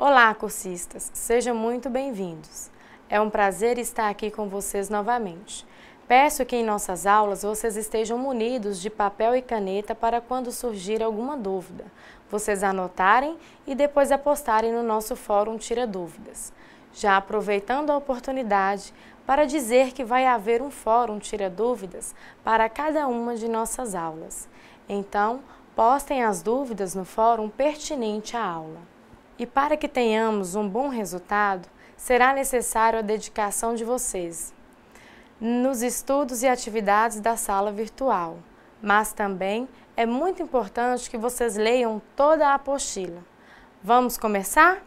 Olá, cursistas! Sejam muito bem-vindos. É um prazer estar aqui com vocês novamente. Peço que em nossas aulas vocês estejam munidos de papel e caneta para quando surgir alguma dúvida, vocês anotarem e depois apostarem no nosso fórum Tira Dúvidas. Já aproveitando a oportunidade para dizer que vai haver um fórum Tira Dúvidas para cada uma de nossas aulas. Então, postem as dúvidas no fórum pertinente à aula. E para que tenhamos um bom resultado, será necessário a dedicação de vocês nos estudos e atividades da sala virtual, mas também é muito importante que vocês leiam toda a apostila. Vamos começar?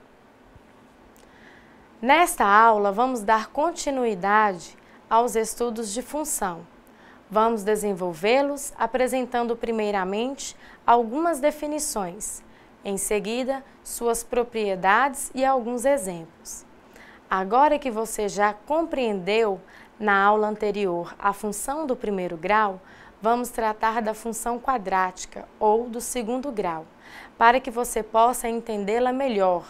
Nesta aula, vamos dar continuidade aos estudos de função. Vamos desenvolvê-los apresentando primeiramente algumas definições, em seguida, suas propriedades e alguns exemplos. Agora que você já compreendeu na aula anterior a função do primeiro grau, vamos tratar da função quadrática ou do segundo grau, para que você possa entendê-la melhor.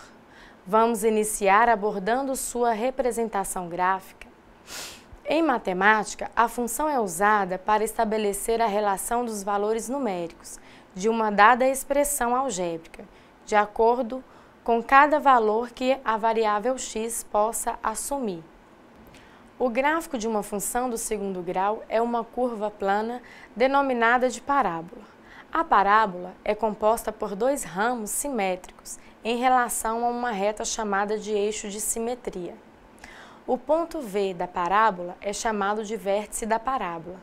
Vamos iniciar abordando sua representação gráfica. Em matemática, a função é usada para estabelecer a relação dos valores numéricos de uma dada expressão algébrica, de acordo com cada valor que a variável x possa assumir. O gráfico de uma função do segundo grau é uma curva plana denominada de parábola. A parábola é composta por dois ramos simétricos em relação a uma reta chamada de eixo de simetria. O ponto V da parábola é chamado de vértice da parábola.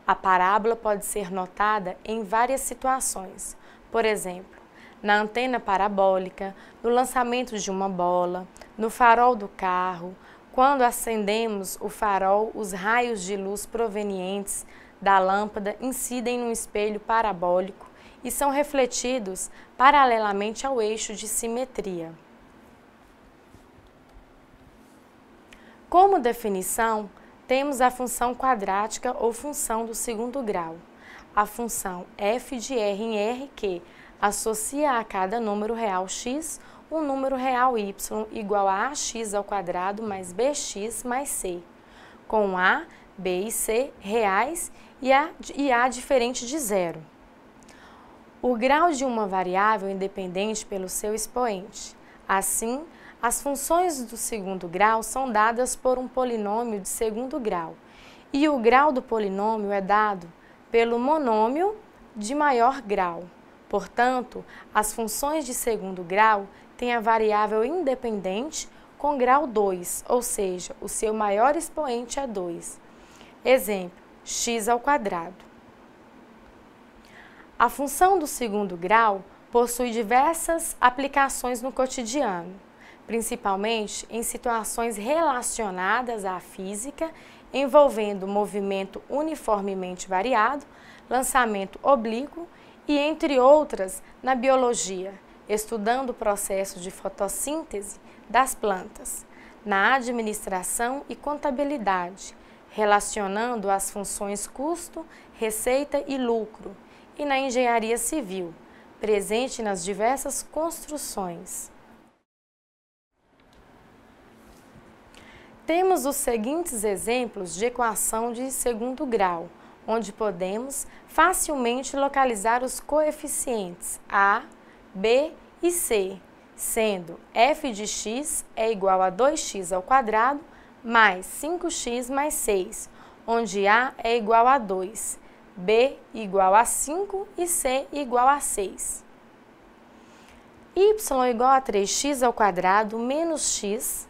A parábola pode ser notada em várias situações, por exemplo, na antena parabólica, no lançamento de uma bola, no farol do carro. Quando acendemos o farol, os raios de luz provenientes da lâmpada incidem no espelho parabólico e são refletidos paralelamente ao eixo de simetria. Como definição, temos a função quadrática ou função do segundo grau. A função f de r em r que associa a cada número real x um número real y igual a ax ao quadrado mais bx mais c, com a, b e c reais e a diferente de zero. O grau de uma variável independente pelo seu expoente. Assim, as funções do segundo grau são dadas por um polinômio de segundo grau, e o grau do polinômio é dado pelo monômio de maior grau. Portanto, as funções de segundo grau têm a variável independente com grau 2, ou seja, o seu maior expoente é 2. Exemplo, x ao quadrado. A função do segundo grau possui diversas aplicações no cotidiano, principalmente em situações relacionadas à física, envolvendo movimento uniformemente variado, lançamento oblíquo e, entre outras, na biologia, estudando o processo de fotossíntese das plantas, na administração e contabilidade, relacionando as funções custo, receita e lucro, e na engenharia civil, presente nas diversas construções. Temos os seguintes exemplos de equação de segundo grau, onde podemos facilmente localizar os coeficientes a, b e c, sendo f de x é igual a 2x ao quadrado mais 5x mais 6, onde a é igual a 2, b igual a 5 e c igual a 6. Y igual a 3x ao quadrado menos x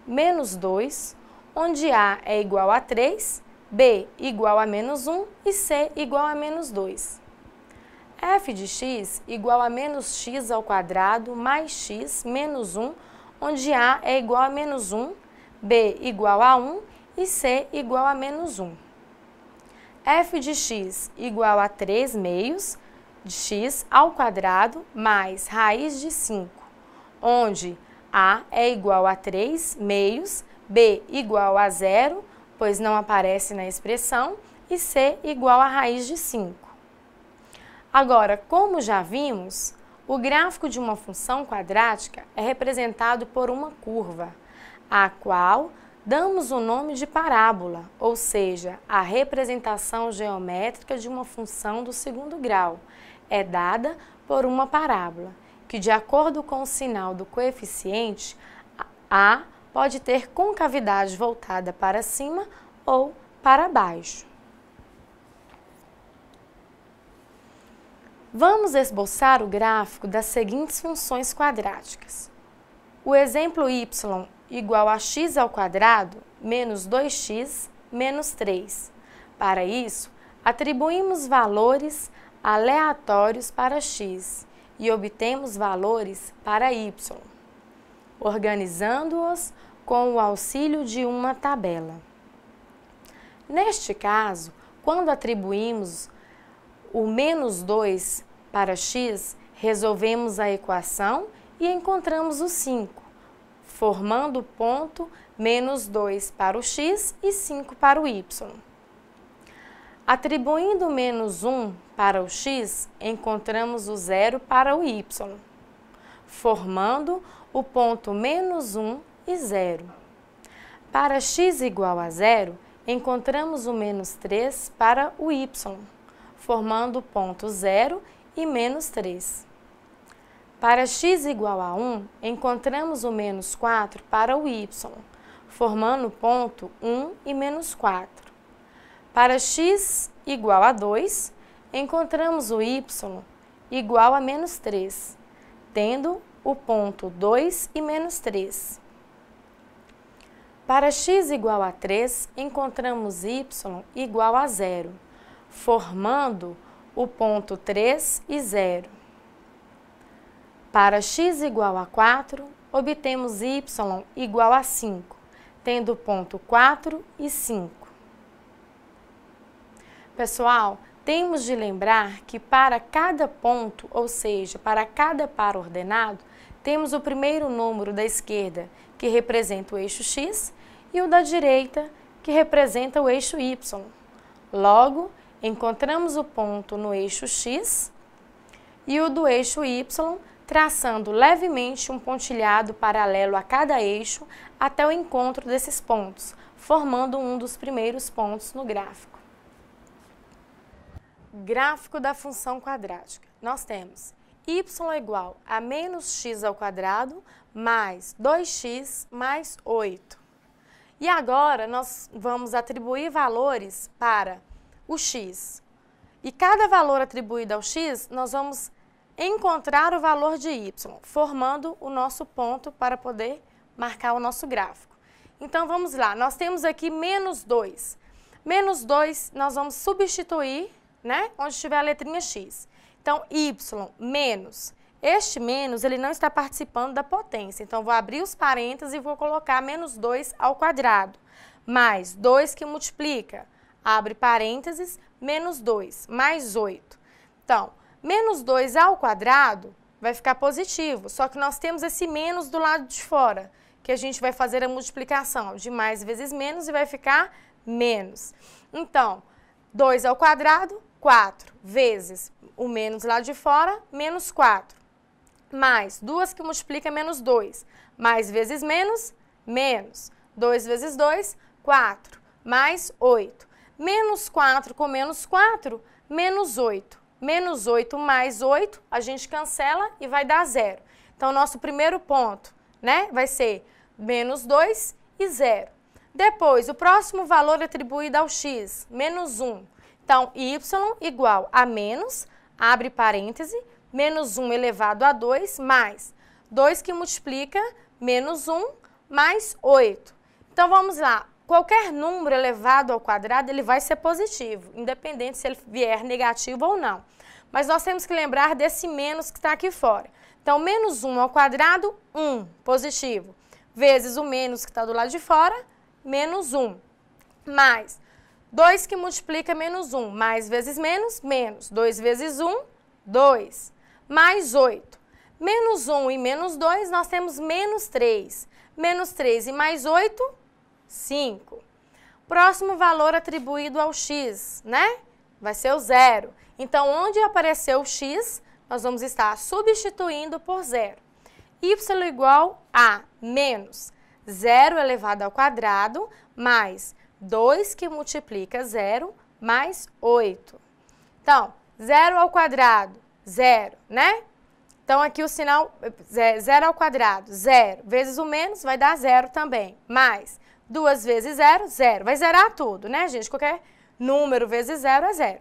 menos 2, onde a é igual a 3, b igual a menos 1 e c igual a menos 2. F de x igual a menos x ao quadrado mais x menos 1, onde a é igual a menos 1, b igual a 1 e c igual a menos 1. F de x igual a 3 meios de x ao quadrado mais raiz de 5, onde a é igual a 3 meios, b igual a 0, pois não aparece na expressão, e c igual a raiz de 5. Agora, como já vimos, O gráfico de uma função quadrática é representado por uma curva, a qual damos o nome de parábola, ou seja, a representação geométrica de uma função do segundo grau é dada por uma parábola, que de acordo com o sinal do coeficiente, A pode ter concavidade voltada para cima ou para baixo. Vamos esboçar o gráfico das seguintes funções quadráticas. O exemplo y igual a x ao quadrado menos 2x menos 3. Para isso, atribuímos valores aleatórios para x e obtemos valores para y, organizando-os com o auxílio de uma tabela. Neste caso, quando atribuímos o menos 2 para x, resolvemos a equação e encontramos o 5, formando o ponto menos 2 para o x e 5 para o y. Atribuindo menos 1 para o x, encontramos o 0 para o y, formando o ponto menos 1 e 0. Para x igual a 0, encontramos o menos 3 para o y, formando o ponto 0 e menos 3. Para x igual a 1, encontramos o menos 4 para o y, formando o ponto 1 e menos 4. Para x igual a 2, encontramos o y igual a menos 3, tendo o ponto 2 e menos 3. Para x igual a 3, encontramos y igual a 0, formando o ponto 3 e 0. Para x igual a 4, obtemos y igual a 5, tendo o ponto 4 e 5. Pessoal, temos de lembrar que para cada ponto, ou seja, para cada par ordenado, temos o primeiro número da esquerda, que representa o eixo x, e o da direita, que representa o eixo y. Logo, encontramos o ponto no eixo x e o do eixo y, traçando levemente um pontilhado paralelo a cada eixo até o encontro desses pontos, formando um dos primeiros pontos no gráfico. Gráfico da função quadrática. Nós temos y igual a menos x ao quadrado mais 2x mais 8. E agora nós vamos atribuir valores para o x. E cada valor atribuído ao x, nós vamos encontrar o valor de y, formando o nosso ponto para poder marcar o nosso gráfico. Então vamos lá, nós temos aqui menos 2. Menos 2 nós vamos substituir, né, onde tiver a letrinha x. Então, y menos. Este menos, ele não está participando da potência. Então, vou abrir os parênteses e vou colocar menos 2 ao quadrado. Mais 2 que multiplica, abre parênteses, menos 2, mais 8. Então, menos 2 ao quadrado vai ficar positivo, só que nós temos esse menos do lado de fora, que a gente vai fazer a multiplicação de mais vezes menos e vai ficar menos. Então, 2 ao quadrado, 4, vezes o menos lá de fora, menos 4. Mais 2 que multiplica menos 2, mais vezes menos, menos. 2 vezes 2, 4, mais 8. Menos 4 com menos 4, menos 8. Menos 8 mais 8, a gente cancela e vai dar 0. Então, nosso primeiro ponto, né, vai ser menos 2 e 0. Depois, o próximo valor atribuído ao x, menos 1. Então, y igual a menos, abre parêntese, menos 1 elevado a 2, mais 2 que multiplica menos 1, mais 8. Então, vamos lá. Qualquer número elevado ao quadrado, ele vai ser positivo, independente se ele vier negativo ou não. Mas nós temos que lembrar desse menos que está aqui fora. Então, menos 1 ao quadrado, 1, positivo, vezes o menos que está do lado de fora, menos 1, mais 2 que multiplica menos 1, mais vezes menos, menos. 2 vezes 1, 2, mais 8. Menos 1 e menos 2, nós temos menos 3. Menos 3 e mais 8, 5. Próximo valor atribuído ao x, né? Vai ser o 0. Então, onde apareceu o x, nós vamos estar substituindo por zero. Y igual a menos 0 elevado ao quadrado mais 2 que multiplica 0 mais 8. Então, 0 ao quadrado, 0, né? Então, aqui o sinal 0 ao quadrado, 0, vezes o menos vai dar 0 também. Mais 2 vezes 0, 0. Vai zerar tudo, né, gente? Qualquer número vezes 0 é 0.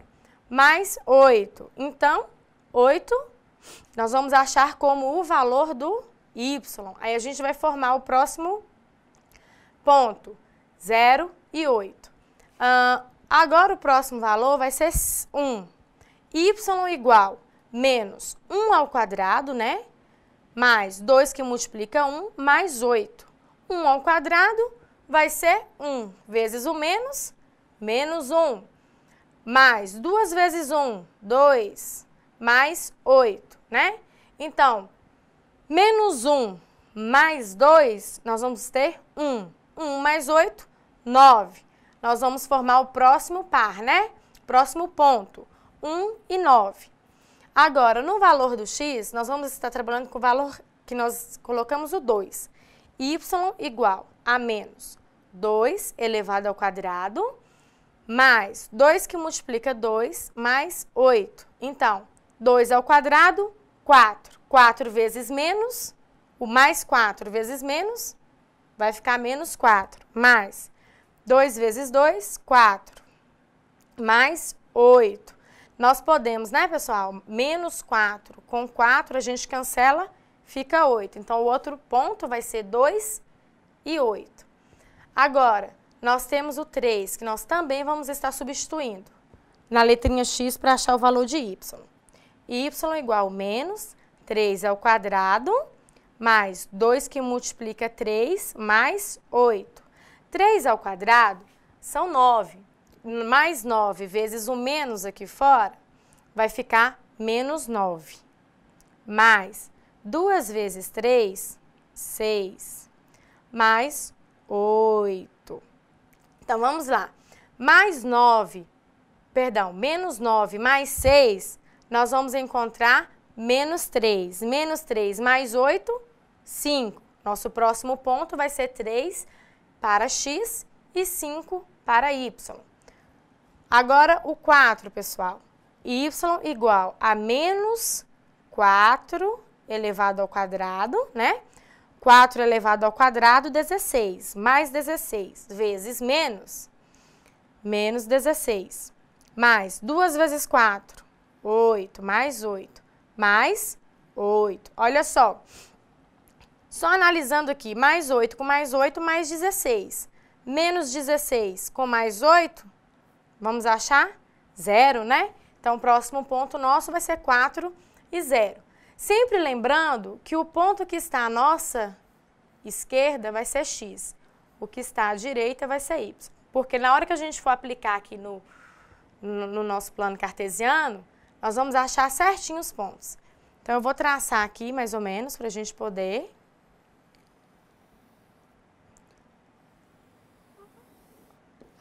Mais 8. Então, 8, nós vamos achar como o valor do y. Aí a gente vai formar o próximo ponto, 0 e 8. Agora o próximo valor vai ser 1. Y igual menos 1 ao quadrado, né? Mais 2 que multiplica 1, mais 8. 1 ao quadrado vai ser 1 vezes o menos, menos 1. Mais 2 vezes 1, 2, mais 8, né? Então, menos 1 mais 2, nós vamos ter 1. 1 mais 8, 9. Nós vamos formar o próximo par, né? Próximo ponto, 1 e 9. Agora, no valor do x, nós vamos estar trabalhando com o valor que nós colocamos o 2. Y igual a menos 2 elevado ao quadrado, mais 2 que multiplica 2, mais 8. Então, 2 ao quadrado, 4. 4 vezes menos, o mais 4 vezes menos, vai ficar menos 4. Mais 2 vezes 2, 4. Mais 8. Nós podemos, né, pessoal? Menos 4 com 4 a gente cancela, fica 8. Então, o outro ponto vai ser 2 e 8. Agora, nós temos o 3, que nós também vamos estar substituindo na letrinha x para achar o valor de y. Y igual a menos 3 ao quadrado, mais 2 que multiplica 3, mais 8. 3 ao quadrado são 9. Mais 9 vezes o menos aqui fora, vai ficar menos 9. Mais 2 vezes 3, 6. Mais 8. Então, vamos lá. Menos 9 mais 6, nós vamos encontrar menos 3. Menos 3 mais 8, 5. Nosso próximo ponto vai ser 3 para x e 5 para y. Agora, o 4, pessoal. Y igual a menos 4 elevado ao quadrado, né? 4 elevado ao quadrado, 16. Mais 16 vezes menos, menos 16. Mais 2 vezes 4, 8. Mais 8. Mais 8. Olha só. Só analisando aqui, mais 8 com mais 8, mais 16. Menos 16 com mais 8, vamos achar 0, né? Então, o próximo ponto nosso vai ser 4 e 0. Sempre lembrando que o ponto que está à nossa esquerda vai ser x. O que está à direita vai ser y. Porque na hora que a gente for aplicar aqui no nosso plano cartesiano, nós vamos achar certinho os pontos. Então, eu vou traçar aqui mais ou menos para a gente poder...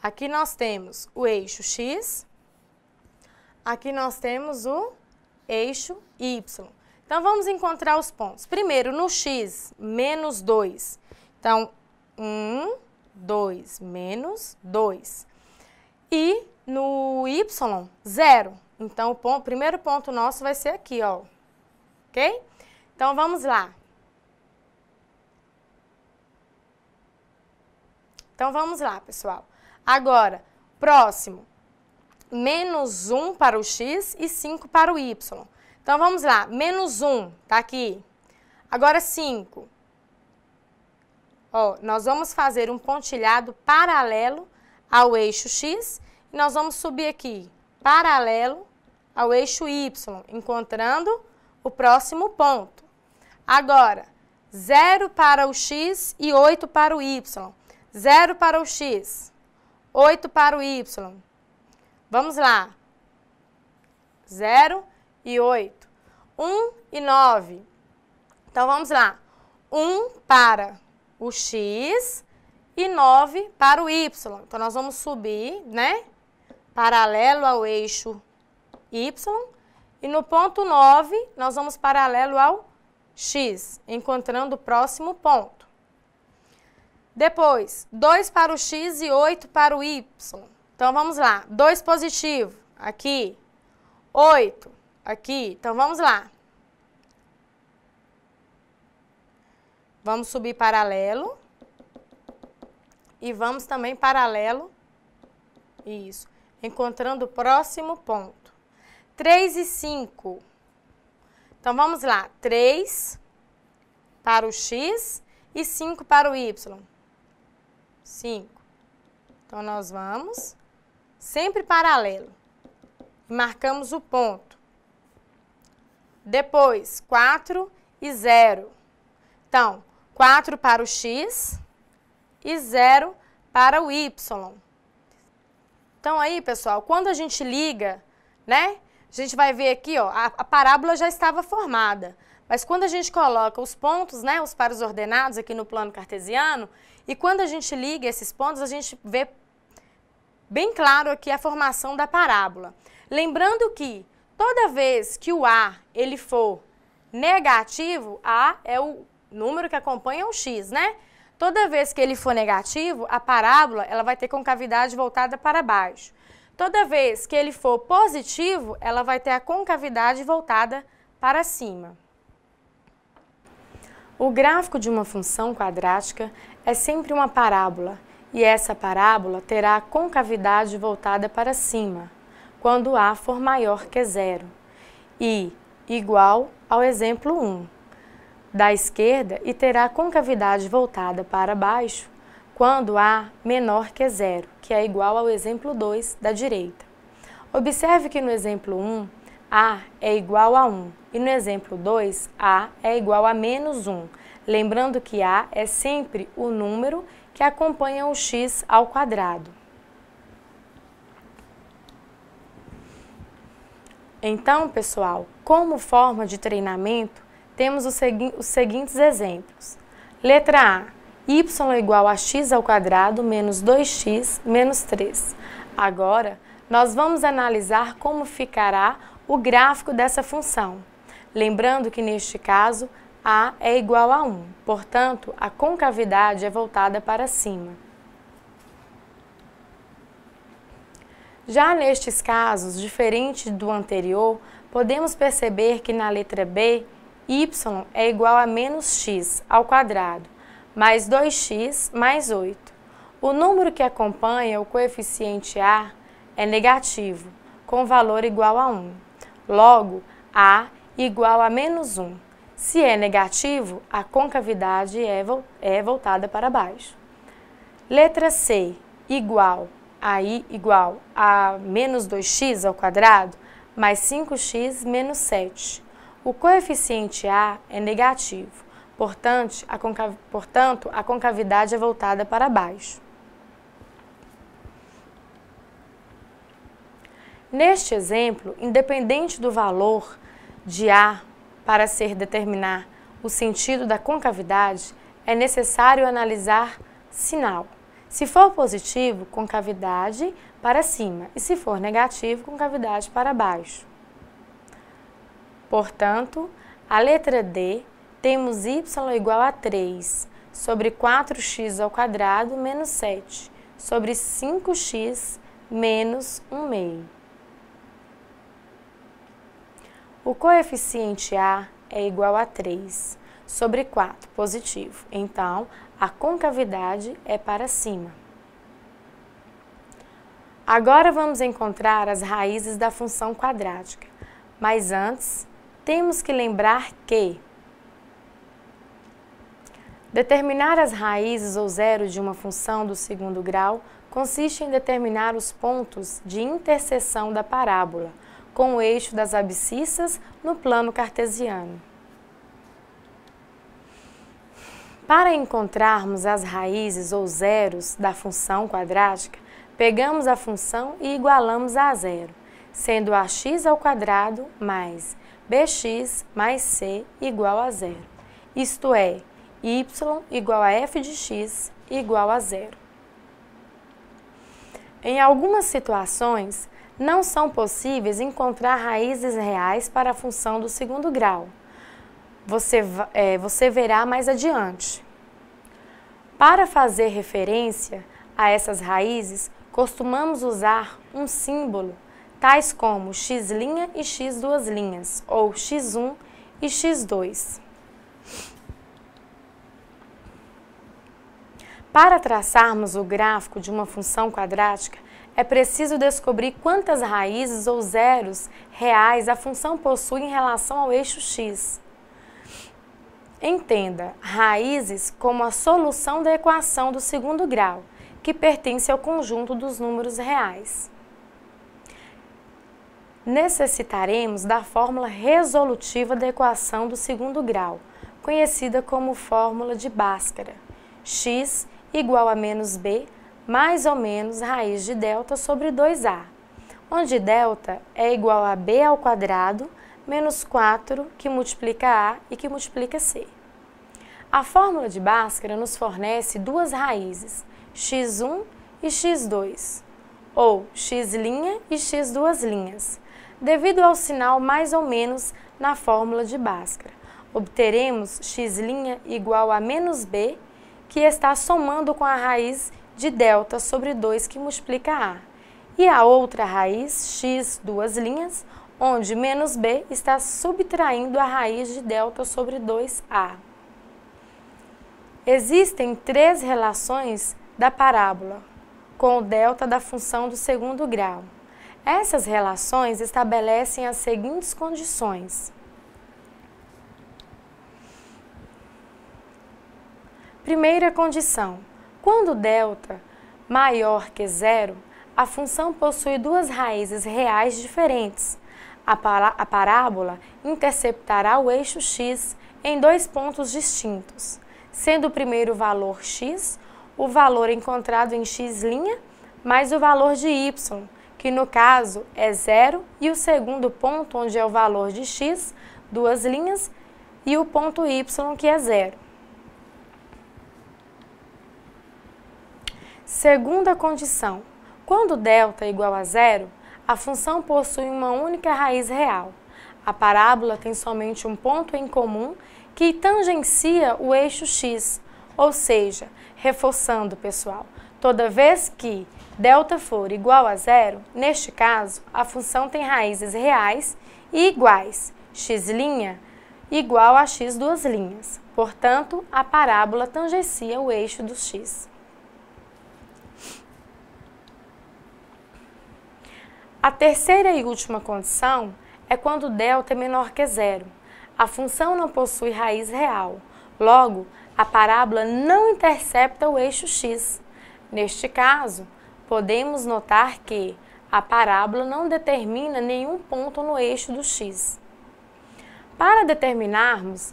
Aqui nós temos o eixo x, aqui nós temos o eixo y. Então, vamos encontrar os pontos. Primeiro, no x, menos 2. Então, 1, 2, menos 2. E no y, 0. Então, o primeiro ponto nosso vai ser aqui, ó. Ok? Então, vamos lá. Então, vamos lá, pessoal. Agora, próximo, menos 1 para o x e 5 para o y. Então, vamos lá, menos 1, tá aqui. Agora, 5. Ó, nós vamos fazer um pontilhado paralelo ao eixo x e nós vamos subir aqui, paralelo ao eixo y, encontrando o próximo ponto. Agora, 0 para o x e 8 para o y. 0 para o x. 8 para o y. Vamos lá. 0 e 8. 1 e 9. Então, vamos lá. 1 para o x e 9 para o y. Então, nós vamos subir, né? Paralelo ao eixo y E no ponto 9, nós vamos paralelo ao x, encontrando o próximo ponto. Depois, 2 para o x e 8 para o y. Então, vamos lá. 2 positivo, aqui. 8, aqui. Então, vamos lá. Vamos subir paralelo. E vamos também paralelo. Isso. Encontrando o próximo ponto. 3 e 5. Então, vamos lá. 3 para o x e 5 para o y. 5. Então, nós vamos sempre paralelo. Marcamos o ponto. Depois, 4 e 0. Então, 4 para o x e 0 para o y. Então, aí, pessoal, quando a gente liga, né? A gente vai ver aqui, ó, a parábola já estava formada. Mas quando a gente coloca os pontos, né, os pares ordenados aqui no plano cartesiano, e quando a gente liga esses pontos, a gente vê bem claro aqui a formação da parábola. Lembrando que toda vez que o A ele for negativo, A é o número que acompanha o x, né? Toda vez que ele for negativo, a parábola ela vai ter concavidade voltada para baixo. Toda vez que ele for positivo, ela vai ter a concavidade voltada para cima. O gráfico de uma função quadrática é sempre uma parábola, e essa parábola terá a concavidade voltada para cima, quando A for maior que 0, e igual ao exemplo 1 da esquerda, e terá a concavidade voltada para baixo, quando A menor que 0, que é igual ao exemplo 2 da direita. Observe que no exemplo 1, A é igual a 1, e no exemplo 2, A é igual a menos 1. Lembrando que A é sempre o número que acompanha o x ao quadrado. Então, pessoal, como forma de treinamento, temos os seguintes exemplos. Letra A, y igual a x ao quadrado menos 2x menos 3. Agora, nós vamos analisar como ficará o gráfico dessa função. Lembrando que, neste caso, A é igual a 1, portanto, a concavidade é voltada para cima. Já nestes casos, diferente do anterior, podemos perceber que na letra B, y é igual a menos x ao quadrado, mais 2x mais 8. O número que acompanha o coeficiente A é negativo, com valor igual a 1. Logo, A igual a menos 1. Se é negativo, a concavidade é voltada para baixo. Letra C, igual a menos 2x ao quadrado, mais 5x menos 7. O coeficiente A é negativo, portanto, a concavidade é voltada para baixo. Neste exemplo, independente do valor de A para determinar o sentido da concavidade, é necessário analisar sinal. Se for positivo, concavidade para cima, e se for negativo, concavidade para baixo. Portanto, a letra D, temos y igual a 3 sobre 4x ao quadrado menos 7 sobre 5x menos 1/2. O coeficiente A é igual a 3 sobre 4, positivo. Então, a concavidade é para cima. Agora vamos encontrar as raízes da função quadrática. Mas antes, temos que lembrar que determinar as raízes ou zeros de uma função do segundo grau consiste em determinar os pontos de interseção da parábola com o eixo das abscissas no plano cartesiano. Para encontrarmos as raízes ou zeros da função quadrática, pegamos a função e igualamos a zero, sendo ax ao quadrado mais bx mais c igual a zero. Isto é, y igual a f de x igual a zero. Em algumas situações, não são possíveis encontrar raízes reais para a função do segundo grau. Você verá mais adiante. Para fazer referência a essas raízes, costumamos usar um símbolo, tais como x' e x2', ou x1 e x2. Para traçarmos o gráfico de uma função quadrática, é preciso descobrir quantas raízes ou zeros reais a função possui em relação ao eixo x. Entenda raízes como a solução da equação do segundo grau, que pertence ao conjunto dos números reais. Necessitaremos da fórmula resolutiva da equação do segundo grau, conhecida como fórmula de Bhaskara. X igual a menos b mais ou menos raiz de delta sobre 2a, onde delta é igual a b ao quadrado menos 4 que multiplica a e que multiplica c. A fórmula de Bhaskara nos fornece duas raízes, x1 e x2, ou x' e x2'. Devido ao sinal mais ou menos na fórmula de Bhaskara, obteremos x' igual a menos b, que está somando com a raiz de delta sobre 2 que multiplica a, e a outra raiz, x', onde menos b está subtraindo a raiz de delta sobre 2a. Existem três relações da parábola com o delta da função do segundo grau. Essas relações estabelecem as seguintes condições. Primeira condição: quando delta maior que zero, a função possui duas raízes reais diferentes. A parábola interceptará o eixo x em dois pontos distintos, sendo o primeiro valor x, o valor encontrado em x' mais o valor de y, que no caso é 0, e o segundo ponto, onde é o valor de x, 2 linhas, e o ponto y, que é 0. Segunda condição: quando delta é igual a zero, a função possui uma única raiz real. A parábola tem somente um ponto em comum que tangencia o eixo x, ou seja, reforçando, pessoal, toda vez que delta for igual a zero, neste caso, a função tem raízes reais e iguais, x' igual a x2'. Portanto, a parábola tangencia o eixo do x. A terceira e última condição é quando delta é menor que zero. A função não possui raiz real. Logo, a parábola não intercepta o eixo x. Neste caso, podemos notar que a parábola não determina nenhum ponto no eixo do x. Para determinarmos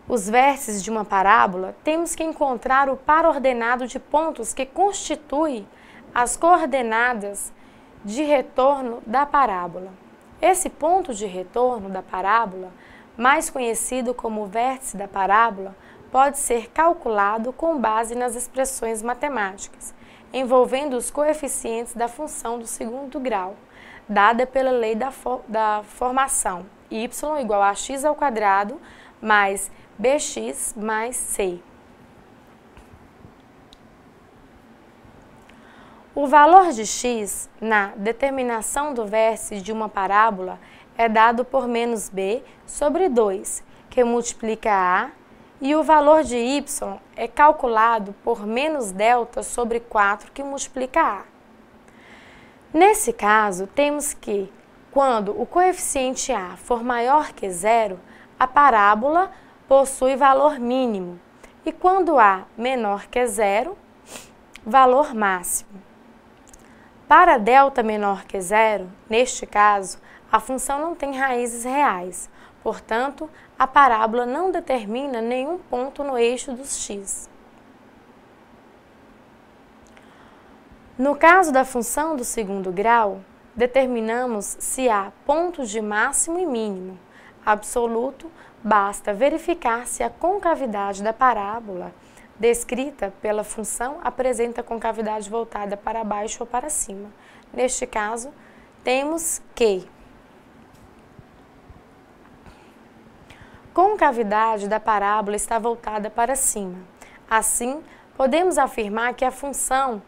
os vértices de uma parábola, temos que encontrar o par ordenado de pontos que constitui as coordenadas de retorno da parábola. Esse ponto de retorno da parábola, mais conhecido como vértice da parábola, pode ser calculado com base nas expressões matemáticas, envolvendo os coeficientes da função do segundo grau, dada pela lei da formação, y igual a x ao quadrado mais bx mais c. O valor de x na determinação do vértice de uma parábola é dado por menos b sobre 2, que multiplica a, e o valor de y é calculado por menos delta sobre 4, que multiplica a. Nesse caso, temos que, quando o coeficiente a for maior que zero, a parábola possui valor mínimo, e quando a menor que zero, valor máximo. Para delta menor que zero, neste caso, a função não tem raízes reais, portanto, a parábola não determina nenhum ponto no eixo dos x. No caso da função do segundo grau, determinamos se há pontos de máximo e mínimo. Absoluto, basta verificar se a concavidade da parábola descrita pela função apresenta concavidade voltada para baixo ou para cima. Neste caso, temos que concavidade da parábola está voltada para cima. Assim, podemos afirmar que a função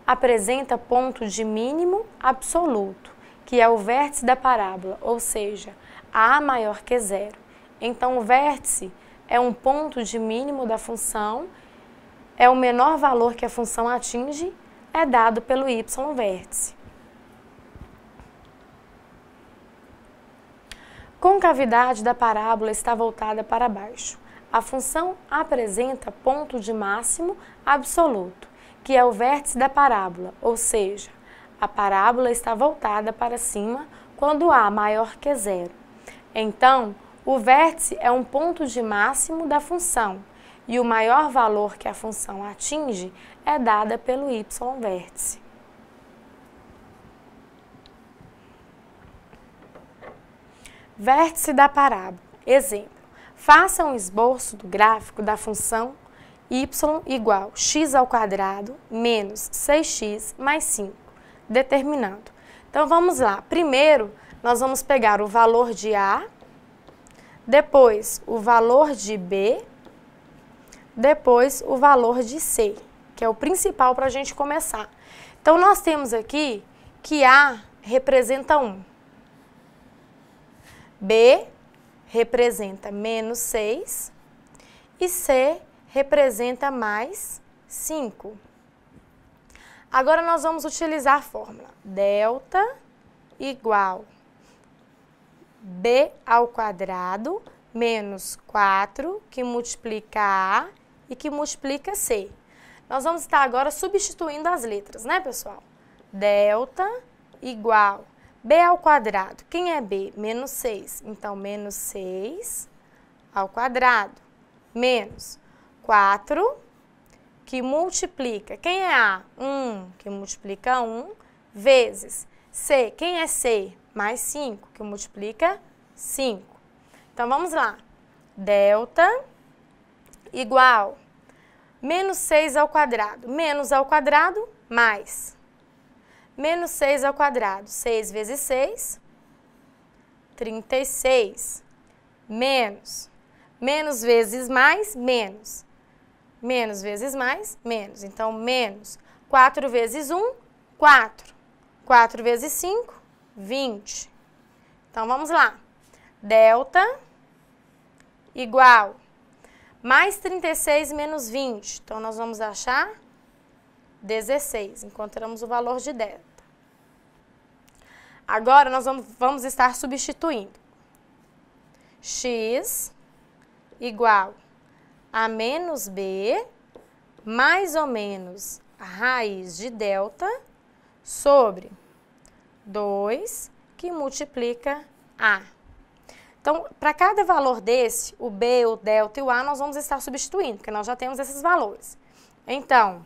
apresenta ponto de mínimo absoluto, que é o vértice da parábola, ou seja, a maior que zero. Então, o vértice é um ponto de mínimo da função, é o menor valor que a função atinge, é dado pelo y vértice. Concavidade da parábola está voltada para baixo. A função apresenta ponto de máximo absoluto, que é o vértice da parábola, ou seja, a parábola está voltada para cima quando A maior que zero. Então, o vértice é um ponto de máximo da função e o maior valor que a função atinge é dada pelo y vértice. Vértice da parábola. Exemplo. Faça um esboço do gráfico da função y igual x² menos 6x mais 5, determinando. Então, vamos lá. Primeiro, nós vamos pegar o valor de A, depois o valor de B, depois o valor de C, que é o principal para a gente começar. Então, nós temos aqui que A representa 1, B representa menos 6 e C representa mais 5. Agora, nós vamos utilizar a fórmula delta igual B² menos 4, que multiplica A e que multiplica C. Nós vamos estar agora substituindo as letras, né, pessoal? Delta igual B². Quem é B? Menos 6. Então, menos 6 ao quadrado. Menos 4, que multiplica. Quem é A? 1, que multiplica 1, vezes C. Quem é C? Mais 5, que multiplica 5. Então, vamos lá. Delta igual menos 6 ao quadrado. Menos ao quadrado, mais. Menos 6 ao quadrado. 6 vezes 6, 36. Menos. Menos vezes mais, menos. Menos vezes mais, menos. Então, menos 4 vezes 1, 4. 4 vezes 5, 20. Então, vamos lá. Delta igual mais 36 menos 20. Então, nós vamos achar 16. Encontramos o valor de delta. Agora, nós vamos estar substituindo. X igual a menos B mais ou menos a raiz de delta sobre 2 que multiplica A. Então, para cada valor desse, o B, o delta e o A, nós vamos estar substituindo, porque nós já temos esses valores. Então,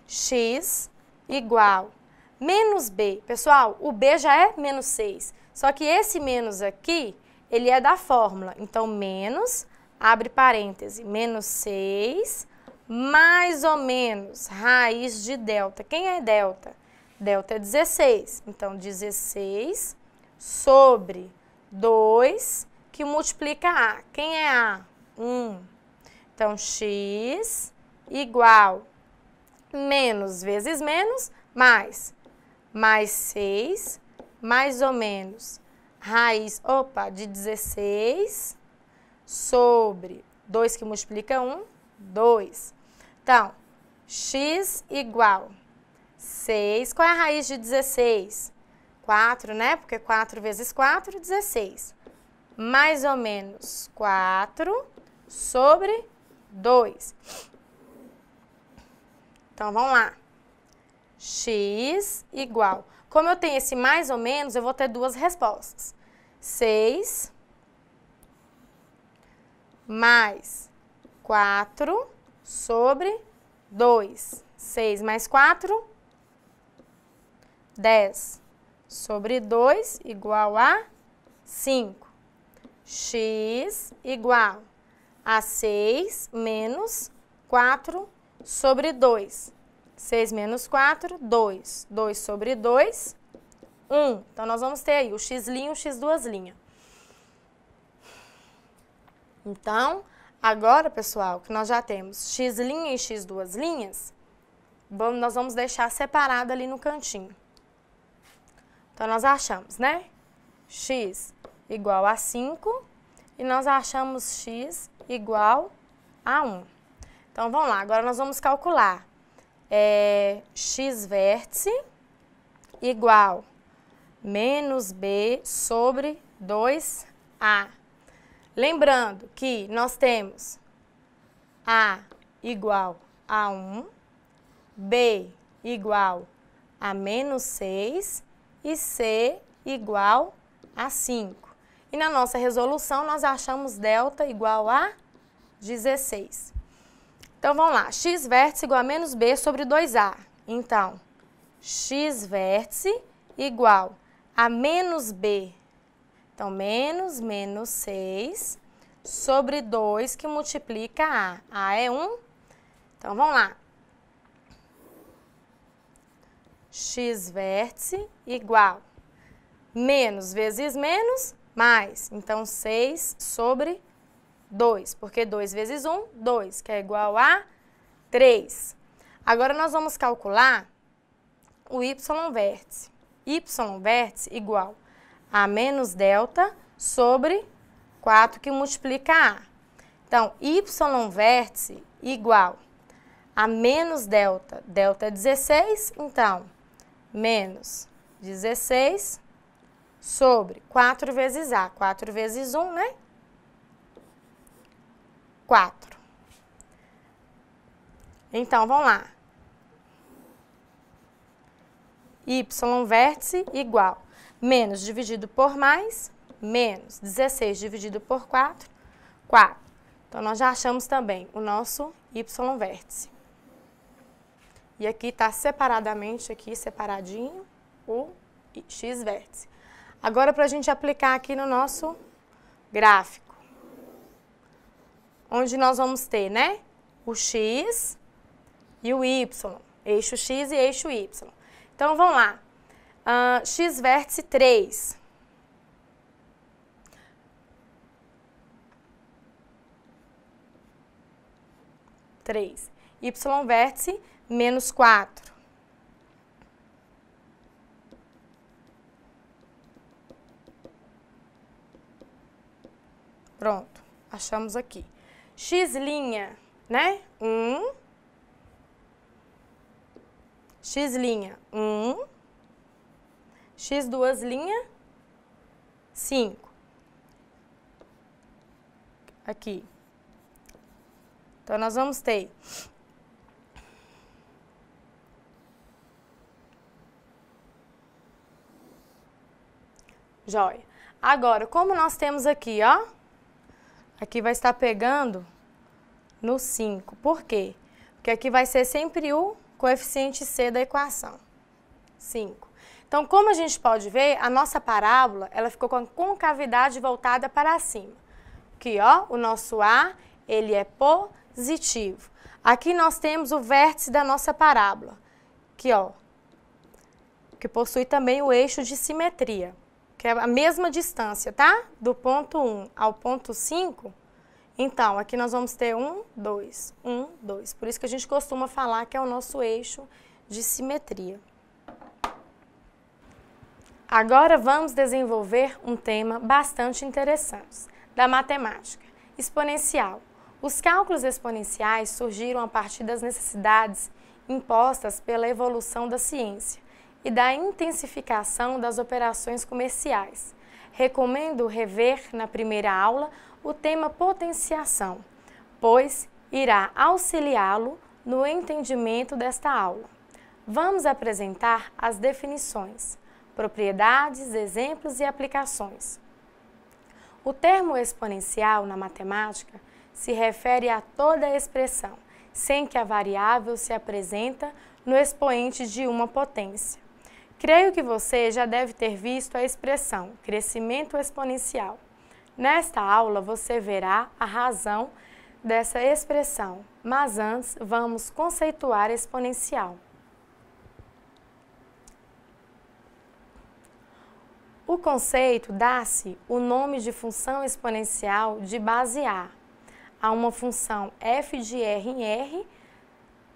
x igual menos B. Pessoal, o B já é menos 6, só que esse menos aqui, ele é da fórmula. Então, menos, abre parêntese, menos 6, mais ou menos, raiz de delta. Quem é delta? Delta é 16. Então, 16 sobre 2, que multiplica A. Quem é A? 1. Então, x igual menos vezes menos, mais 6, mais ou menos, raiz, de 16 sobre 2 que multiplica 1, 2. Então, x igual 6. Qual é a raiz de 16? 4, né? Porque 4 vezes 4, 16. Mais ou menos 4 sobre 2. Então, vamos lá. X igual. Como eu tenho esse mais ou menos, eu vou ter duas respostas. 6 mais 4 sobre 2. 6 mais 4, 10. Sobre 2 igual a 5. X igual a 6 menos 4 sobre 2. 6 menos 4, 2. 2 sobre 2, 1. Então, nós vamos ter aí o x' e o x'. Então, agora, pessoal, que nós já temos x' e x', nós vamos deixar separado ali no cantinho. Então, nós achamos, né? X igual a 5 e nós achamos x igual a 1. Então, vamos lá. Agora, nós vamos calcular. X vértice igual menos b sobre 2a. Lembrando que nós temos a igual a 1, b igual a menos 6 e c igual a 5. E na nossa resolução, nós achamos delta igual a 16. Então, vamos lá. X vértice igual a menos b sobre 2a. Então, x vértice igual a menos b. Então, menos 6 sobre 2 que multiplica a. A é 1. Então, vamos lá. X vértice igual menos vezes menos, mais. Então, 6 sobre 2, porque 2 vezes 1, 2, que é igual a 3. Agora, nós vamos calcular o y vértice. Y vértice igual a menos delta sobre 4 que multiplica a. Então, y vértice igual a menos delta. Delta é 16, então, menos 16 sobre 4 vezes a. 4 vezes 1, né? 4. Então, vamos lá. Y vértice igual menos dividido por mais, menos 16 dividido por 4, 4. Então, nós já achamos também o nosso y vértice. E aqui está separadamente, aqui separadinho, o x vértice. Agora, para a gente aplicar aqui no nosso gráfico, onde nós vamos ter, né, o x e o y, eixo x e eixo y. Então, vamos lá. X vértice 3. Y vértice menos 4. Pronto, achamos aqui. X', né? 1. X', 1. X', 5. Aqui. Então, nós vamos ter joia. Agora, como nós temos aqui, ó, aqui vai estar pegando no 5. Por quê? Porque aqui vai ser sempre o coeficiente C da equação. 5. Então, como a gente pode ver, a nossa parábola, ela ficou com a concavidade voltada para cima. Aqui, ó, o nosso A, ele é positivo. Aqui nós temos o vértice da nossa parábola, aqui, ó, que possui também o eixo de simetria, que é a mesma distância, tá? Do ponto 1 ao ponto 5. Então, aqui nós vamos ter 1, 2, 1, 2. Por isso que a gente costuma falar que é o nosso eixo de simetria. Agora vamos desenvolver um tema bastante interessante, da matemática, exponencial. Os cálculos exponenciais surgiram a partir das necessidades impostas pela evolução da ciência e da intensificação das operações comerciais. Recomendo rever na primeira aula o tema potenciação, pois irá auxiliá-lo no entendimento desta aula. Vamos apresentar as definições, propriedades, exemplos e aplicações. O termo exponencial na matemática se refere a toda expressão, sem que a variável se apresenta no expoente de uma potência. Creio que você já deve ter visto a expressão crescimento exponencial. Nesta aula você verá a razão dessa expressão, mas antes vamos conceituar exponencial. O conceito dá-se o nome de função exponencial de base A a uma função f de r em R,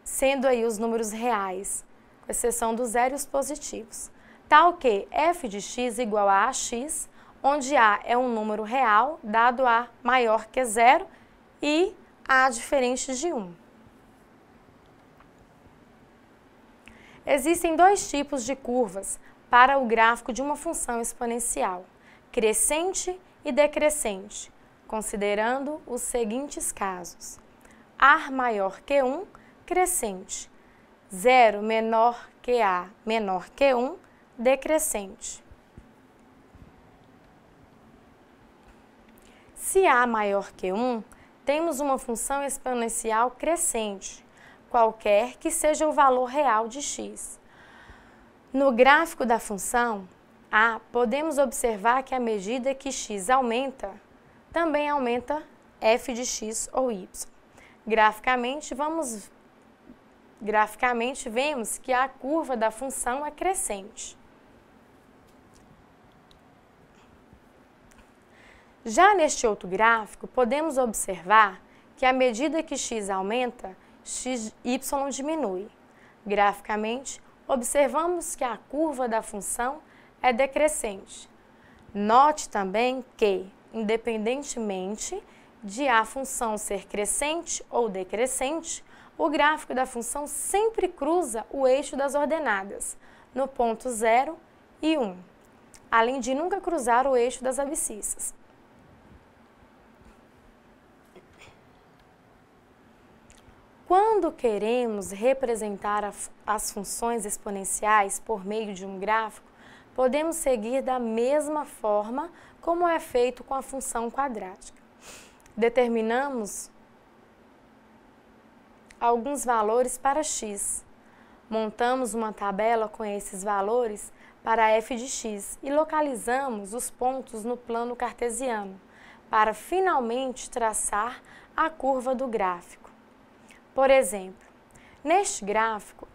sendo aí os números reais, com exceção dos zeros positivos. Tal que f de x igual a ax, onde A é um número real, dado A maior que zero e A diferente de 1. Existem dois tipos de curvas para o gráfico de uma função exponencial, crescente e decrescente, considerando os seguintes casos. A maior que 1, crescente. 0 menor que A menor que 1, decrescente. Se A maior que 1, temos uma função exponencial crescente, qualquer que seja o valor real de x. No gráfico da função A, podemos observar que à medida que x aumenta, também aumenta f de x ou y. Graficamente, vemos que a curva da função é crescente. Já neste outro gráfico, podemos observar que à medida que x aumenta, y diminui. Graficamente, observamos que a curva da função é decrescente. Note também que, independentemente de a função ser crescente ou decrescente, o gráfico da função sempre cruza o eixo das ordenadas, no ponto 0 e 1, além de nunca cruzar o eixo das abscissas. Quando queremos representar as funções exponenciais por meio de um gráfico, podemos seguir da mesma forma como é feito com a função quadrática. Determinamos alguns valores para x. Montamos uma tabela com esses valores para f de x e localizamos os pontos no plano cartesiano, para finalmente traçar a curva do gráfico. Por exemplo, neste gráfico,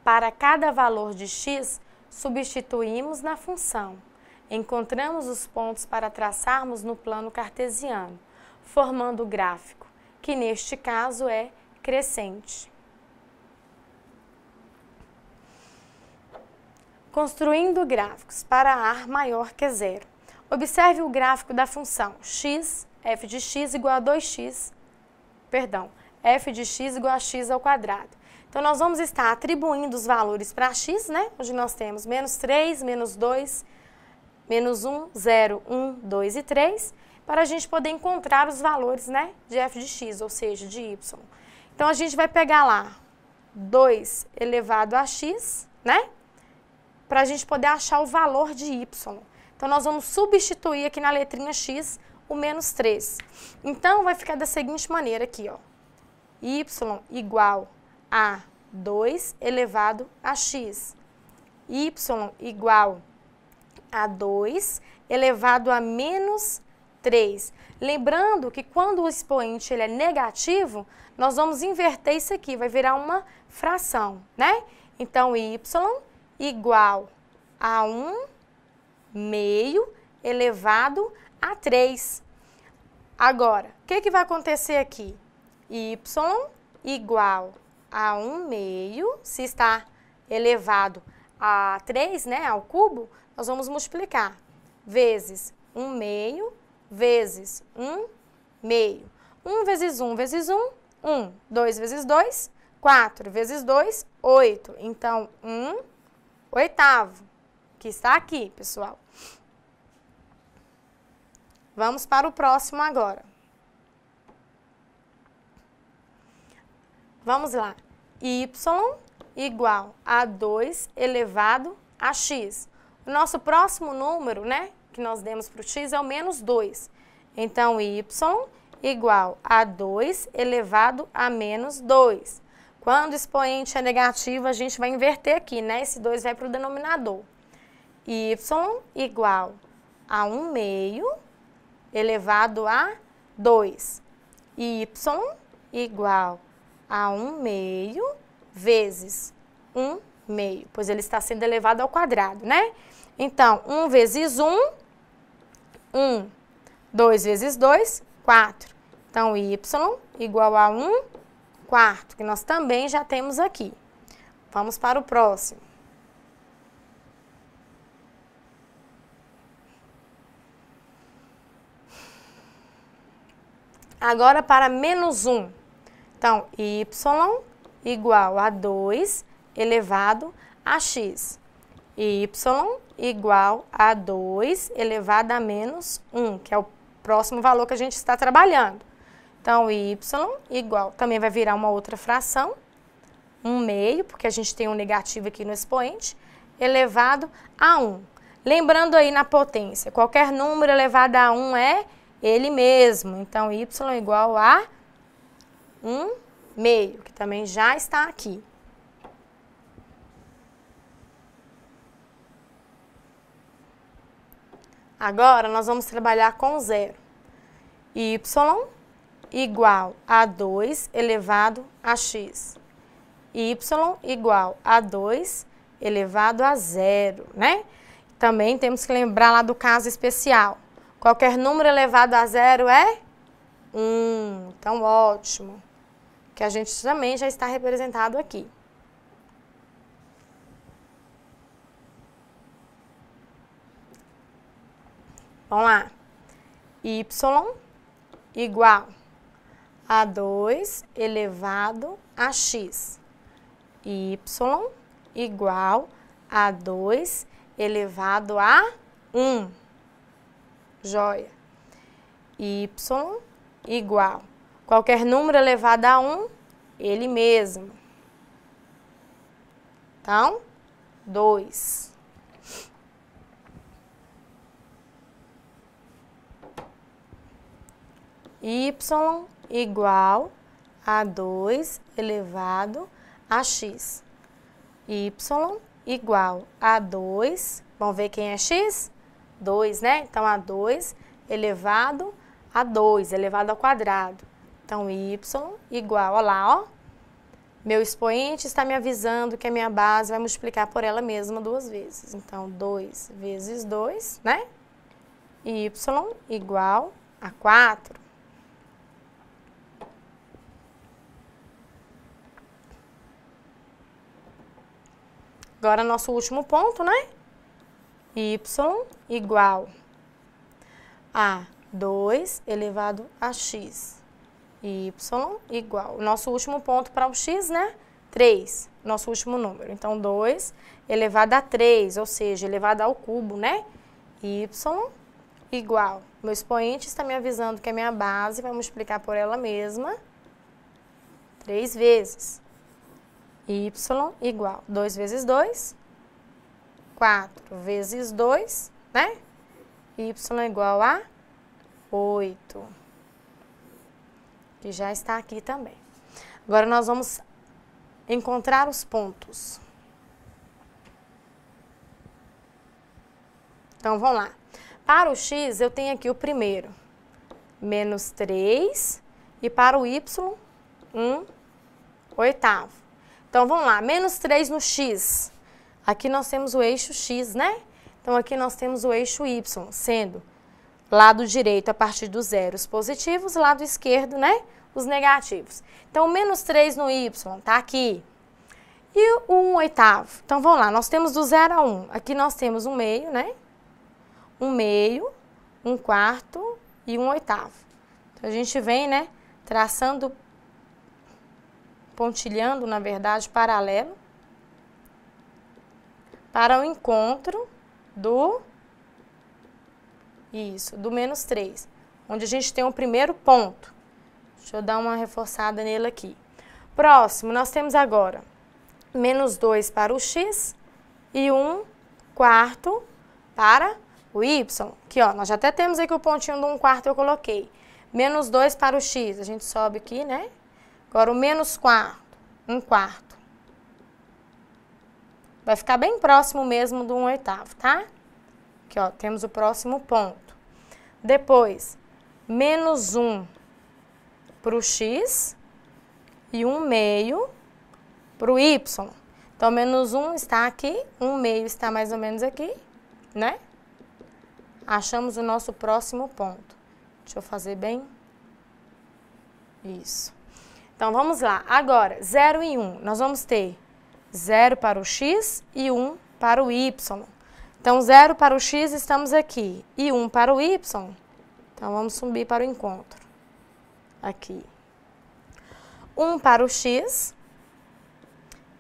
para cada valor de x, substituímos na função. Encontramos os pontos para traçarmos no plano cartesiano, formando o gráfico, que neste caso é crescente. Construindo gráficos para A maior que zero. Observe o gráfico da função x, f de x igual a 2x, f de x igual a x ao quadrado. Então, nós vamos estar atribuindo os valores para x, né? Onde nós temos menos 3, menos 2, menos 1, 0, 1, 2 e 3, para a gente poder encontrar os valores, né, de f de x, ou seja, de y. Então, a gente vai pegar lá 2 elevado a x, né? Para a gente poder achar o valor de y. Então, nós vamos substituir aqui na letrinha x o menos 3. Então, vai ficar da seguinte maneira aqui, ó. Y igual a 2 elevado a x. Y igual a 2 elevado a menos 3. Lembrando que quando o expoente ele é negativo, nós vamos inverter isso aqui, vai virar uma fração, né? Então, y igual a 1 meio elevado a 3. Agora, o que vai acontecer aqui? Y igual a 1 meio, se está elevado a 3, né, ao cubo, nós vamos multiplicar, vezes 1 meio, vezes 1 meio. 1 vezes 1 vezes 1, 1. 2 vezes 2, 4 vezes 2, 8. Então, 1 oitavo, que está aqui, pessoal. Vamos para o próximo agora. Vamos lá. Y igual a 2 elevado a x. O nosso próximo número, né, que nós demos para o x é o menos 2. Então, y igual a 2 elevado a menos 2. Quando o expoente é negativo, a gente vai inverter aqui, né? Esse 2 vai para o denominador. Y igual a 1 meio elevado a 2. Y igual a 1 meio vezes 1 meio, pois ele está sendo elevado ao quadrado, né? Então, 1 vezes 1, 1. 2 vezes 2, 4. Então, y igual a 1 quarto, que nós também já temos aqui. Vamos para o próximo. Agora para menos 1. Então, y igual a 2 elevado a x. Y igual a 2 elevado a menos 1, que é o próximo valor que a gente está trabalhando. Então, y igual, também vai virar uma outra fração, 1/2, porque a gente tem um negativo aqui no expoente, elevado a 1. Lembrando aí na potência, qualquer número elevado a 1 é ele mesmo. Então, y igual a 1/2, que também já está aqui. Agora, nós vamos trabalhar com zero. Y igual a 2 elevado a x. Y igual a 2 elevado a 0, né? Também temos que lembrar lá do caso especial. Qualquer número elevado a 0 é 1. Então, ótimo. Que a gente também já está representado aqui. Vamos lá. Y igual a 2 elevado a x. Y igual a 2 elevado a 1. Joia. Y igual. Qualquer número elevado a 1, ele mesmo. Então, 2. Y igual a 2 elevado a x. Y igual a 2, vamos ver quem é x? 2, né? Então, a 2 elevado a 2, elevado ao quadrado. Então, y igual, olha lá, ó. Meu expoente está me avisando que a minha base vai multiplicar por ela mesma 2 vezes. Então, 2 vezes 2, né? Y igual a 4. Agora, nosso último ponto, né? Y igual a 2 elevado a x. Y igual. Nosso último ponto para o x, né? 3, nosso último número. Então, 2 elevado a 3, ou seja, elevado ao cubo, né? Y igual. Meu expoente está me avisando que a minha base vai multiplicar por ela mesma 3 vezes. Y igual 2 vezes 2, 4 vezes 2, né? Y igual a 8, que já está aqui também. Agora, nós vamos encontrar os pontos. Então, vamos lá. Para o x, eu tenho aqui o primeiro, menos 3, e para o y, 1/8. Então, vamos lá, menos 3 no x. Aqui nós temos o eixo x, né? Então, aqui nós temos o eixo y, sendo lado direito a partir dos zeros positivos, lado esquerdo, né? Os negativos. Então, menos 3 no y, tá aqui. E o 1/8. Então, vamos lá, nós temos do 0 a 1. Aqui nós temos 1/2, né? 1/2, 1/4 e 1/8. Então, a gente vem, né, traçando, pontilhando, na verdade, paralelo para o encontro do menos 3, onde a gente tem o primeiro ponto. Deixa eu dar uma reforçada nele aqui. Próximo, nós temos agora menos 2 para o x e 1/4 para o y. Aqui, ó, nós já até temos aqui o pontinho do 1/4 eu coloquei. Menos 2 para o x, a gente sobe aqui, né? Agora, o menos 4, 1/4. Vai ficar bem próximo mesmo do 1/8, tá? Aqui, ó, temos o próximo ponto. Depois, menos 1 para o x e 1/2 para o y. Então, menos 1 está aqui, 1/2 está mais ou menos aqui, né? Achamos o nosso próximo ponto. Deixa eu fazer bem. Isso. Então, vamos lá. Agora, 0 e 1. Nós vamos ter 0 para o x e 1 para o y. Então, 0 para o x estamos aqui e 1 para o y. Então, vamos subir para o encontro. Aqui. 1 para o x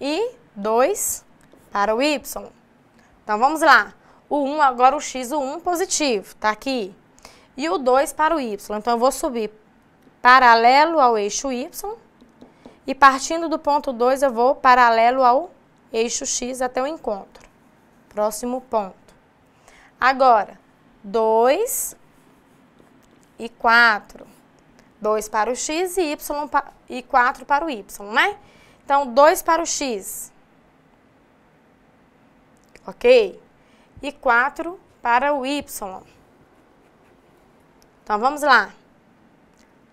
e 2 para o y. Então, vamos lá. O 1, agora o x, o 1 positivo, tá aqui. E o 2 para o y. Então, eu vou subir paralelo ao eixo y. E partindo do ponto 2, eu vou paralelo ao eixo x até o encontro. Próximo ponto. Agora, 2 e 4. 2 para o x e 4 para o y, né? Então, 2 para o x. Ok? E 4 para o y. Então, vamos lá.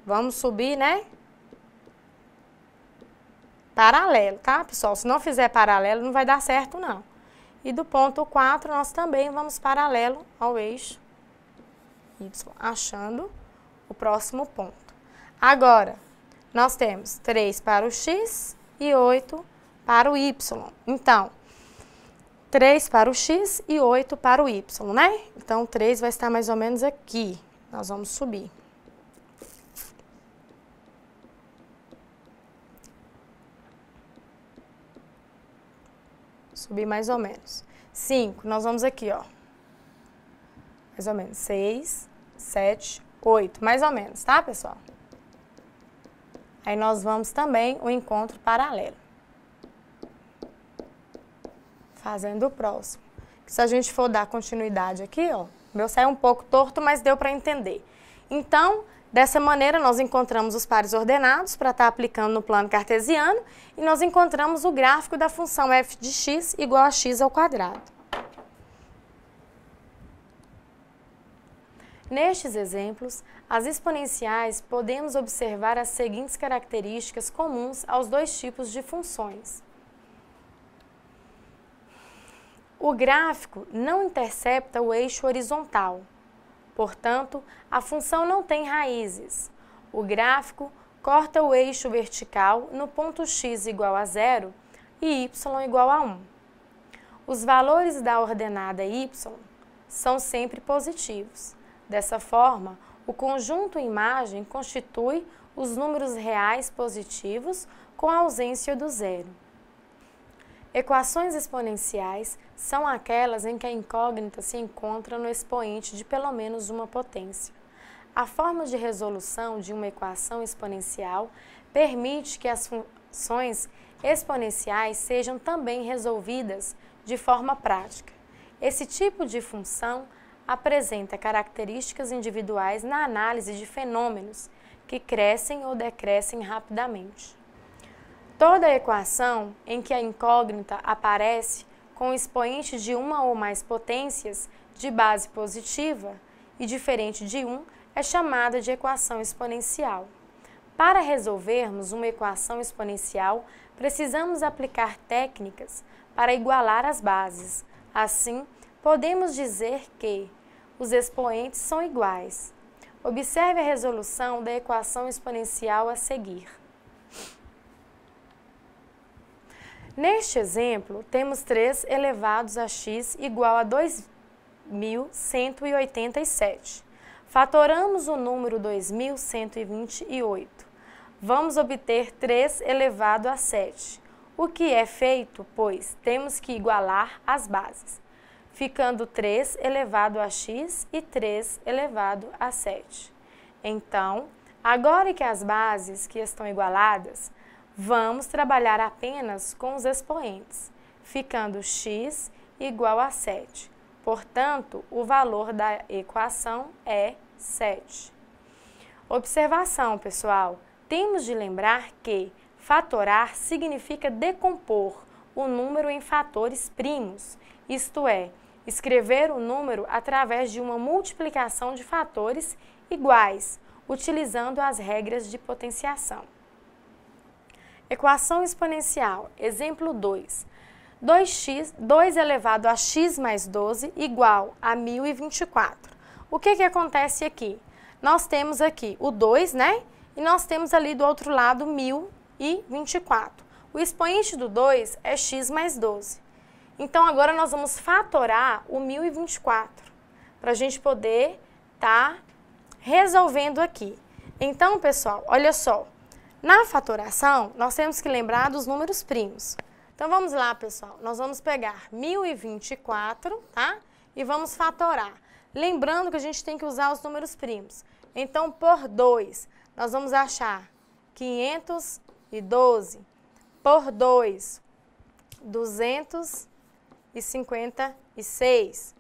Vamos subir, né? Paralelo, tá, pessoal? Se não fizer paralelo, não vai dar certo, não. E do ponto 4, nós também vamos paralelo ao eixo y, achando o próximo ponto. Agora, nós temos 3 para o x e 8 para o y. Então, 3 para o x e 8 para o y, né? Então, 3 vai estar mais ou menos aqui. Nós vamos subir. Subir mais ou menos. 5, nós vamos aqui, ó. Mais ou menos. 6, 7, 8. Mais ou menos, tá, pessoal? Aí nós vamos também o encontro paralelo. Fazendo o próximo. Se a gente for dar continuidade aqui, ó. O meu saiu um pouco torto, mas deu para entender. Então, dessa maneira, nós encontramos os pares ordenados para estar aplicando no plano cartesiano e nós encontramos o gráfico da função f de x igual a x ao quadrado. Nestes exemplos, as exponenciais podemos observar as seguintes características comuns aos dois tipos de funções. O gráfico não intercepta o eixo horizontal. Portanto, a função não tem raízes. O gráfico corta o eixo vertical no ponto x igual a 0 e y igual a 1. Os valores da ordenada y são sempre positivos. Dessa forma, o conjunto imagem constitui os números reais positivos com a ausência do zero. Equações exponenciais são aquelas em que a incógnita se encontra no expoente de pelo menos uma potência. A forma de resolução de uma equação exponencial permite que as funções exponenciais sejam também resolvidas de forma prática. Esse tipo de função apresenta características individuais na análise de fenômenos que crescem ou decrescem rapidamente. Toda equação em que a incógnita aparece com expoente de uma ou mais potências de base positiva e diferente de 1 é chamada de equação exponencial. Para resolvermos uma equação exponencial, precisamos aplicar técnicas para igualar as bases. Assim, podemos dizer que os expoentes são iguais. Observe a resolução da equação exponencial a seguir. Neste exemplo, temos 3 elevados a x igual a 2.187. Fatoramos o número 2.128. Vamos obter 3 elevado a 7. O que é feito, pois, temos que igualar as bases, ficando 3 elevado a x e 3 elevado a 7. Então, agora que as bases que estão igualadas, vamos trabalhar apenas com os expoentes, ficando x igual a 7. Portanto, o valor da equação é 7. Observação, pessoal. Temos de lembrar que fatorar significa decompor o número em fatores primos, isto é, escrever o número através de uma multiplicação de fatores iguais, utilizando as regras de potenciação. Equação exponencial, exemplo 2. 2 elevado a x mais 12 igual a 1024. O que acontece aqui? Nós temos aqui o 2, né? E nós temos ali do outro lado 1024. O expoente do 2 é x mais 12. Então, agora nós vamos fatorar o 1024, para a gente poder estar resolvendo aqui. Então, pessoal, olha só. Na fatoração, nós temos que lembrar dos números primos. Então, vamos lá, pessoal. Nós vamos pegar 1024, tá? E vamos fatorar. Lembrando que a gente tem que usar os números primos. Então, por 2, nós vamos achar 512. Por 2, 256.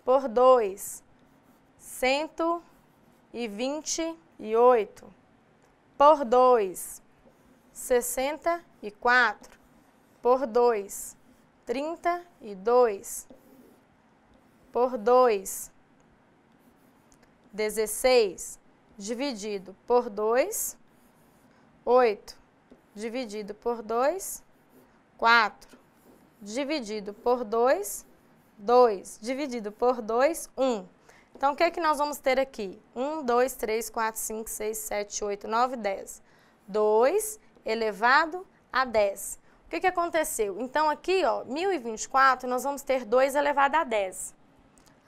Por 2, 128. Por 2, 64. Por 2, 32. Por 2, 16. Dividido por 2, 8. Dividido por 2, 4. Dividido por 2, 2. Dividido por 2, 1. Então, o que é que nós vamos ter aqui? 1, 2, 3, 4, 5, 6, 7, 8, 9, 10. 2 elevado a 10. O que aconteceu? Então, aqui, ó, 1024, nós vamos ter 2 elevado a 10.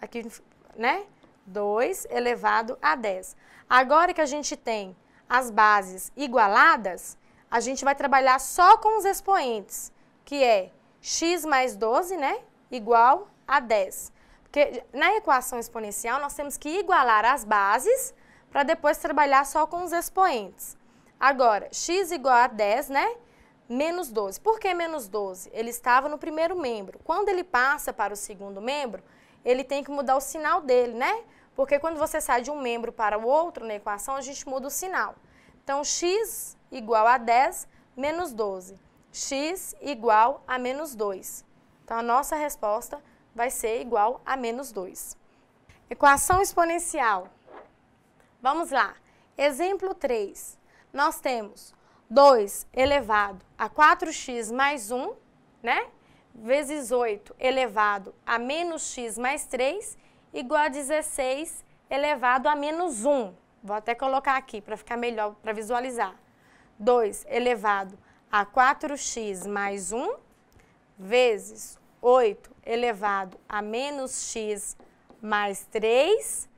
Aqui, né? 2 elevado a 10. Agora que a gente tem as bases igualadas, a gente vai trabalhar só com os expoentes, que é x mais 12, né? Igual a 10. Porque na equação exponencial, nós temos que igualar as bases para depois trabalhar só com os expoentes. Agora, x igual a 10, né? Menos 12. Por que menos 12? Ele estava no primeiro membro. Quando ele passa para o segundo membro, ele tem que mudar o sinal dele, né? Porque quando você sai de um membro para o outro na equação, a gente muda o sinal. Então, x igual a 10 menos 12. X igual a menos 2. Então, a nossa resposta vai ser igual a menos 2. Equação exponencial. Vamos lá. Exemplo 3. Nós temos 2 elevado a 4x mais 1, né? Vezes 8 elevado a menos x mais 3, igual a 16 elevado a menos 1. Vou até colocar aqui para ficar melhor, para visualizar. 2 elevado a 4x mais 1, vezes 8 elevado a menos x mais 3,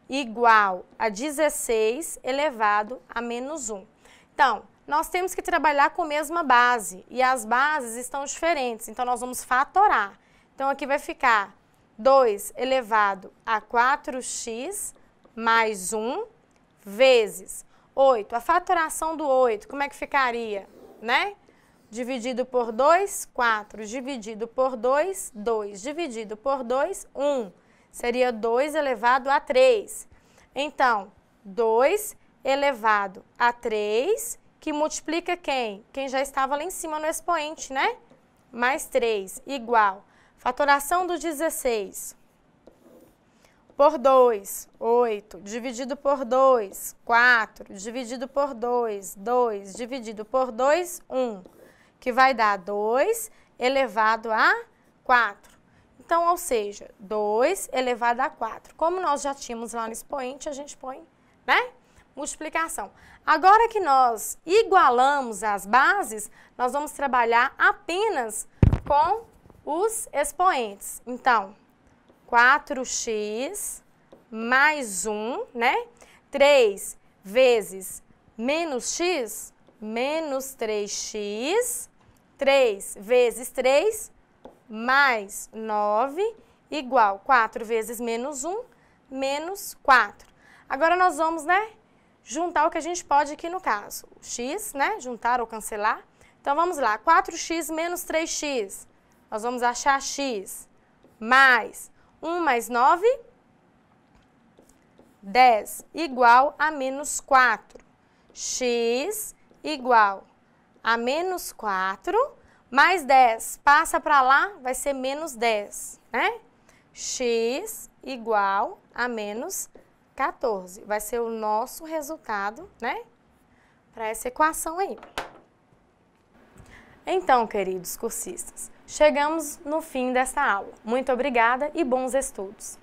igual a 16 elevado a menos 1. Então, nós temos que trabalhar com a mesma base, e as bases estão diferentes, então nós vamos fatorar. Então, aqui vai ficar 2 elevado a 4x mais 1, vezes 8. A fatoração do 8, como é que ficaria, né? Dividido por 2, 4. Dividido por 2, 2. Dividido por 2, 1. Seria 2 elevado a 3. Então, 2 elevado a 3, que multiplica quem? Quem já estava lá em cima no expoente, né? Mais 3, igual. Fatoração do 16. Por 2, 8. Dividido por 2, 4. Dividido por 2, 2. Dividido por 2, 1. Que vai dar 2 elevado a 4. Então, ou seja, 2 elevado a 4. Como nós já tínhamos lá no expoente, a gente põe, né? Multiplicação. Agora que nós igualamos as bases, nós vamos trabalhar apenas com os expoentes. Então, 4x mais 1, né? 3 vezes menos x, menos 3x, 3 vezes 3, mais 9, igual 4 vezes menos 1, menos 4. Agora, nós vamos, né, juntar o que a gente pode aqui no caso. O x, né, juntar ou cancelar. Então, vamos lá, 4x menos 3x. Nós vamos achar x mais 1 mais 9, 10, igual a menos 4. X igual a menos 4, mais 10, passa para lá, vai ser menos 10, né? X igual a menos 14. Vai ser o nosso resultado, né? Para essa equação aí. Então, queridos cursistas, Chegamos no fim desta aula. Muito obrigada e bons estudos!